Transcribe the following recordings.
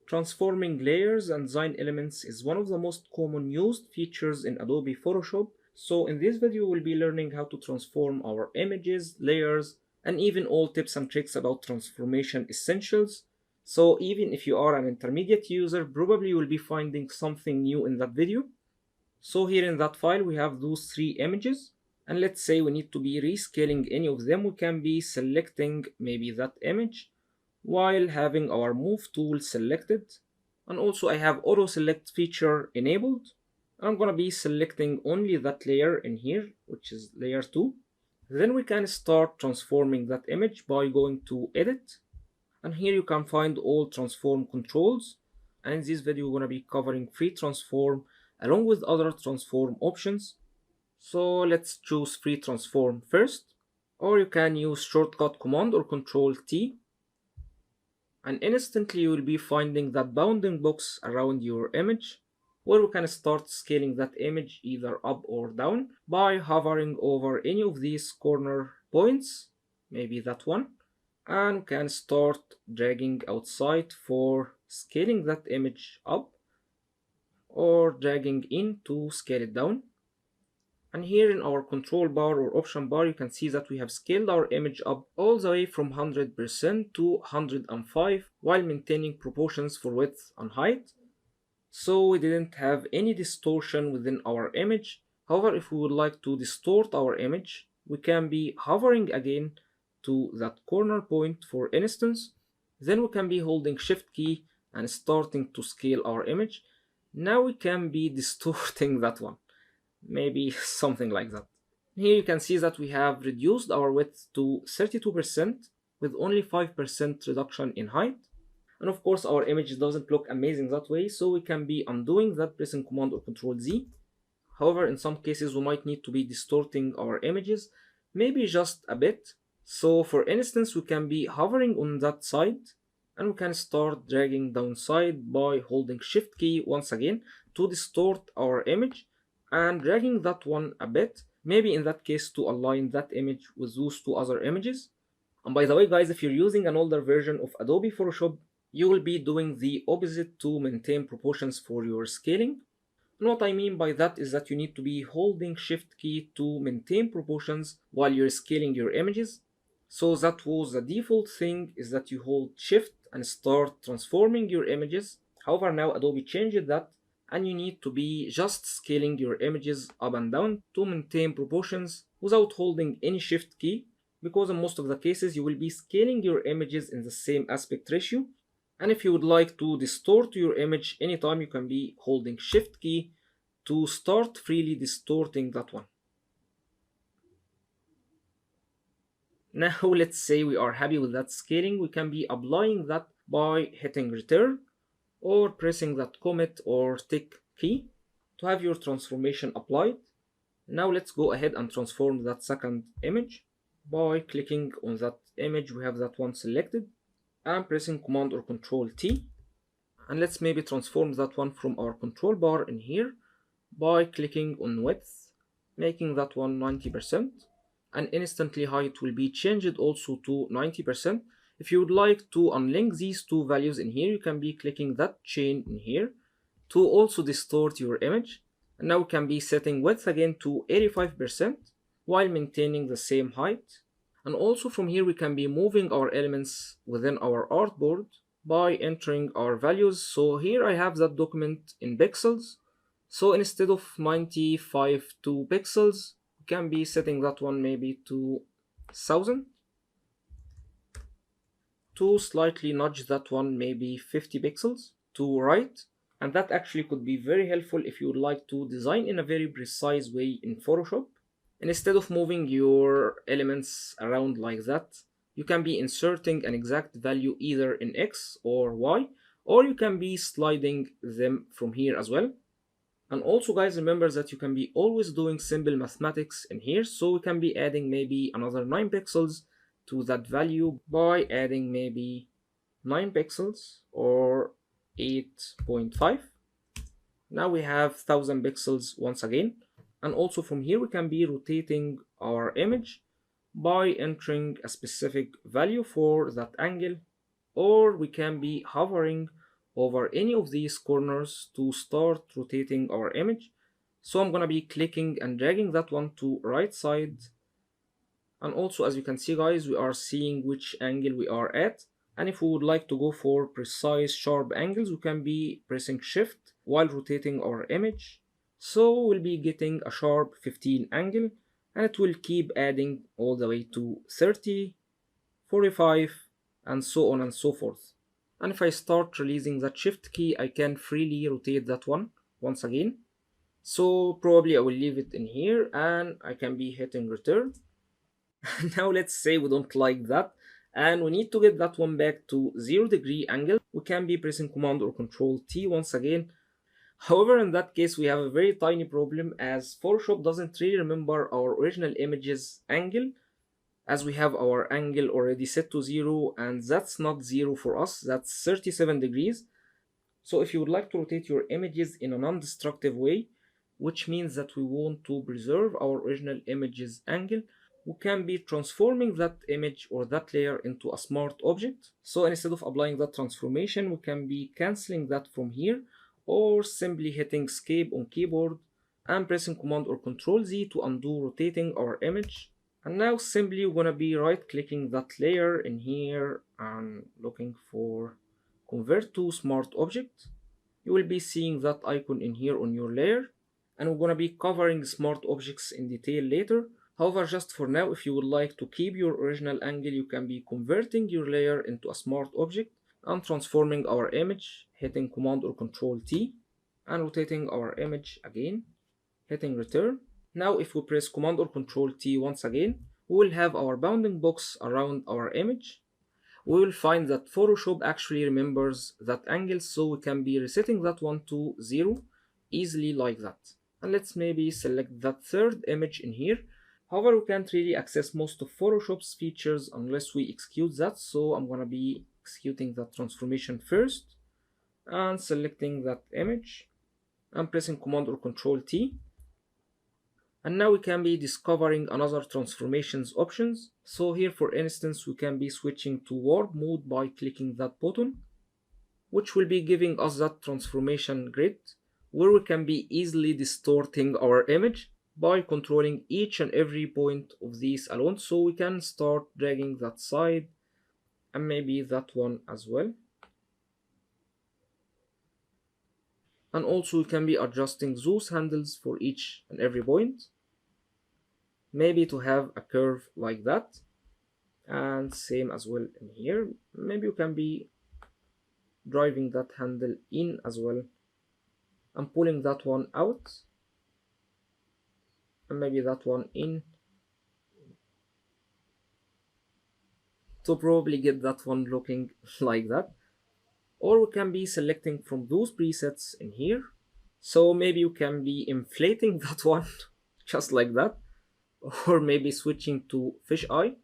Transforming layers and design elements is one of the most common used features in Adobe Photoshop. So in this video we'll be learning how to transform our images, layers, and even all tips and tricks about transformation essentials. So even if you are an intermediate user, probably you will be finding something new in that video. So here in that file we have those three images, and let's say we need to be rescaling any of them. We can be selecting maybe that image while having our move tool selected, and also I have auto select feature enabled. I'm gonna be selecting only that layer in here, which is layer 2. Then we can start transforming that image by going to edit, and here you can find all transform controls, and in this video we're gonna be covering free transform along with other transform options. So let's choose free transform first, or you can use shortcut command or control T, and instantly you will be finding that bounding box around your image where we can start scaling that image either up or down by hovering over any of these corner points, maybe that one, and we can start dragging outside for scaling that image up or dragging in to scale it down. And here in our control bar or option bar, you can see that we have scaled our image up all the way from 100% to 105 while maintaining proportions for width and height. So we didn't have any distortion within our image. However, if we would like to distort our image, we can be hovering again to that corner point for instance. Then we can be holding shift key and starting to scale our image. Now we can be distorting that one. Maybe something like that. Here you can see that we have reduced our width to 32% with only 5% reduction in height. And of course our image doesn't look amazing that way, so we can be undoing that pressing command or control Z. However, in some cases we might need to be distorting our images, maybe just a bit. So for instance, we can be hovering on that side and we can start dragging downside by holding shift key once again to distort our image and dragging that one a bit, maybe in that case to align that image with those two other images. And by the way guys, if you're using an older version of Adobe Photoshop, you will be doing the opposite to maintain proportions for your scaling. And what I mean by that is that you need to be holding shift key to maintain proportions while you're scaling your images. So that was the default thing, is that you hold shift and start transforming your images. However, now Adobe changed that, and you need to be just scaling your images up and down to maintain proportions without holding any shift key, because in most of the cases you will be scaling your images in the same aspect ratio. And if you would like to distort your image anytime, you can be holding shift key to start freely distorting that one. Now let's say we are happy with that scaling. We can be applying that by hitting return or pressing that commit or tick key to have your transformation applied. Now let's go ahead and transform that second image by clicking on that image. We have that one selected and pressing command or control T, and let's maybe transform that one from our control bar in here by clicking on width, making that one 90%, and instantly height will be changed also to 90%. If you would like to unlink these two values in here, you can be clicking that chain in here to also distort your image. And now we can be setting width again to 85% while maintaining the same height. And also from here we can be moving our elements within our artboard by entering our values. So here I have that document in pixels. So instead of 95 pixels, we can be setting that one maybe to 1000. To slightly nudge that one maybe 50 pixels to right, and that actually could be very helpful if you would like to design in a very precise way in Photoshop. And instead of moving your elements around like that, you can be inserting an exact value either in X or Y, or you can be sliding them from here as well. And also guys, remember that you can be always doing simple mathematics in here, so we can be adding maybe another 9 pixels to that value by adding maybe 9 pixels or 8.5. Now we have 1000 pixels once again. And also from here we can be rotating our image by entering a specific value for that angle, or we can be hovering over any of these corners to start rotating our image. So I'm gonna be clicking and dragging that one to right side. And also, as you can see guys, we are seeing which angle we are at. And if we would like to go for precise sharp angles, we can be pressing shift while rotating our image. So we'll be getting a sharp 15 angle, and it will keep adding all the way to 30, 45, and so on and so forth. And if I start releasing that shift key, I can freely rotate that one once again. So probably I will leave it in here and I can be hitting return. Now let's say we don't like that and we need to get that one back to 0 degree angle. We can be pressing command or control T once again. However, in that case we have a very tiny problem, as Photoshop doesn't really remember our original image's angle, as we have our angle already set to 0, and that's not 0 for us, that's 37 degrees. So if you would like to rotate your images in a non-destructive way, which means that we want to preserve our original image's angle, we can be transforming that image or that layer into a smart object. So instead of applying that transformation, we can be canceling that from here, or simply hitting escape on keyboard and pressing command or control Z to undo rotating our image. And now simply we're gonna be right clicking that layer in here and looking for convert to smart object. You will be seeing that icon in here on your layer, and we're gonna be covering smart objects in detail later. However, just for now, if you would like to keep your original angle, you can be converting your layer into a smart object and transforming our image, hitting command or control T and rotating our image again, hitting return. Now if we press command or control T once again, we will have our bounding box around our image. We will find that Photoshop actually remembers that angle, so we can be resetting that one to 0 easily like that. And let's maybe select that third image in here. However, we can't really access most of Photoshop's features unless we execute that, so I'm gonna be executing that transformation first and selecting that image and pressing command or control T. And now we can be discovering another transformations options. So here for instance we can be switching to warp mode by clicking that button, which will be giving us that transformation grid where we can be easily distorting our image by controlling each and every point of these alone. So we can start dragging that side and maybe that one as well. And also we can be adjusting those handles for each and every point, maybe to have a curve like that. And same as well in here, maybe you can be driving that handle in as well and pulling that one out, and maybe that one in, to probably get that one looking like that. Or we can be selecting from those presets in here, so maybe you can be inflating that one just like that, or maybe switching to fisheye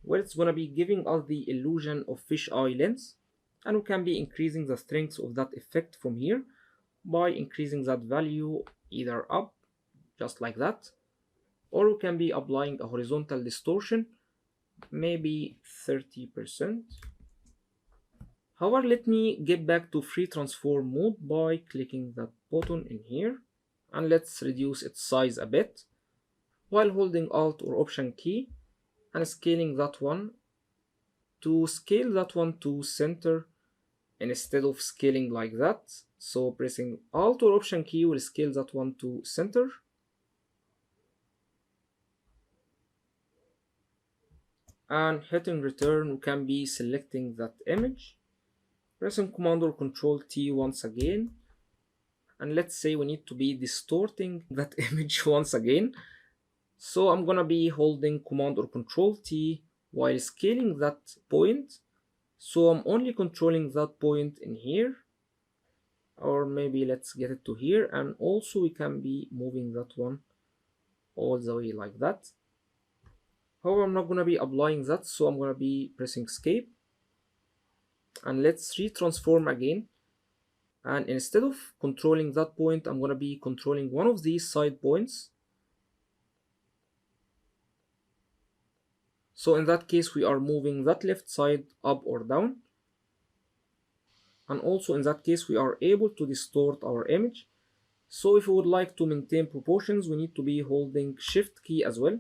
where it's gonna be giving us the illusion of fisheye lens, and we can be increasing the strength of that effect from here by increasing that value either up just like that, or we can be applying a horizontal distortion, maybe 30%. However, let me get back to free transform mode by clicking that button in here, and let's reduce its size a bit while holding alt or option key and scaling that one to scale that one to center instead of scaling like that. So pressing alt or option key will scale that one to center. And hitting return, we can be selecting that image, pressing command or control T once again, and let's say we need to be distorting that image once again. So I'm gonna be holding command or control T while scaling that point, so I'm only controlling that point in here, or maybe let's get it to here, and also we can be moving that one all the way like that. However, I'm not gonna be applying that, so I'm gonna be pressing escape, and let's retransform again. And instead of controlling that point, I'm gonna be controlling one of these side points. So in that case, we are moving that left side up or down. and also in that case we are able to distort our image. So if we would like to maintain proportions, we need to be holding shift key as well.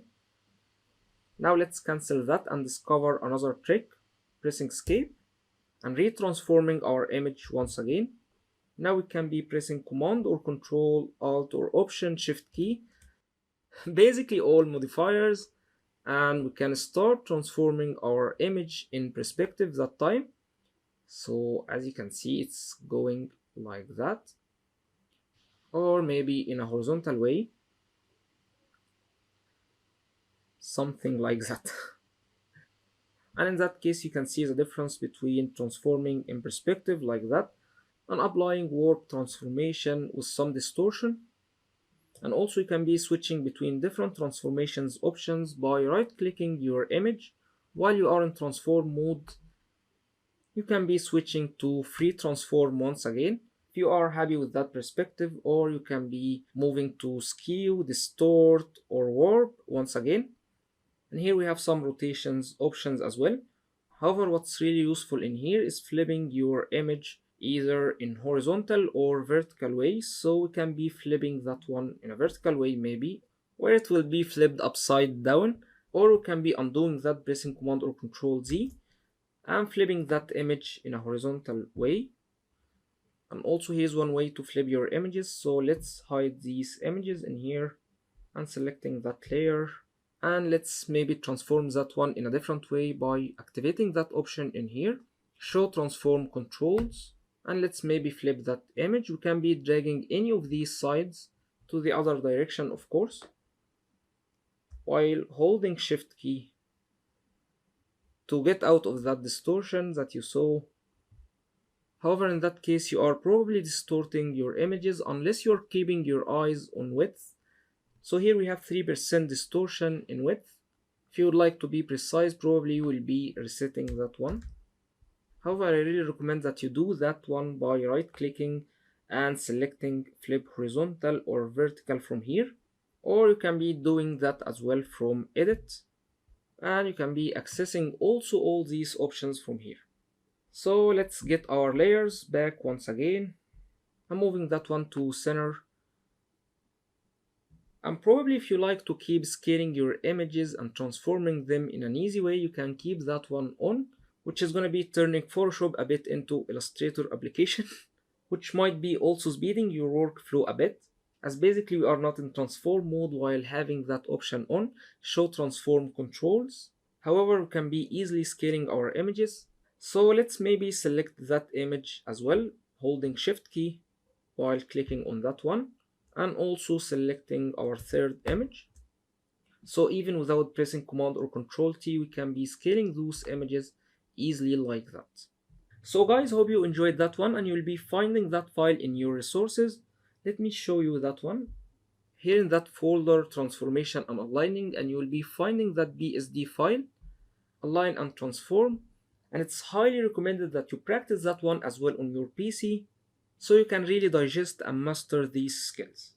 Now let's cancel that and discover another trick, pressing escape and retransforming our image once again. Now we can be pressing command or control alt or option shift key, basically all modifiers, and we can start transforming our image in perspective that time. So as you can see, it's going like that, or maybe in a horizontal way, something like that. And in that case you can see the difference between transforming in perspective like that and applying warp transformation with some distortion. And also you can be switching between different transformations options by right clicking your image. While you are in transform mode, you can be switching to free transform once again if you are happy with that perspective, or you can be moving to skew, distort, or warp once again. And here we have some rotations options as well. However, what's really useful in here is flipping your image either in horizontal or vertical way. So we can be flipping that one in a vertical way maybe, where it will be flipped upside down, or we can be undoing that pressing command or control Z and flipping that image in a horizontal way. And also here's one way to flip your images. So let's hide these images in here and selecting that layer, and let's maybe transform that one in a different way by activating that option in here, show transform controls, and let's maybe flip that image. We can be dragging any of these sides to the other direction, of course, while holding shift key to get out of that distortion that you saw. However, in that case you are probably distorting your images unless you're keeping your eyes on width. So here we have 3% distortion in width. If you would like to be precise, probably you will be resetting that one. However, I really recommend that you do that one by right clicking and selecting flip horizontal or vertical from here. Or you can be doing that as well from edit. And you can be accessing also all these options from here. So let's get our layers back once again. I'm moving that one to center. And probably if you like to keep scaling your images and transforming them in an easy way, you can keep that one on, which is going to be turning Photoshop a bit into Illustrator application, which might be also speeding your workflow a bit, as basically we are not in transform mode while having that option on, show transform controls. However, we can be easily scaling our images. So let's maybe select that image as well, holding shift key while clicking on that one, and also selecting our third image. So even without pressing command or control T, we can be scaling those images easily like that. So guys, hope you enjoyed that one, and you'll be finding that file in your resources. Let me show you that one. Here in that folder, transformation and aligning, and you will be finding that BSD file, align and transform. And it's highly recommended that you practice that one as well on your PC, so you can really digest and master these skills.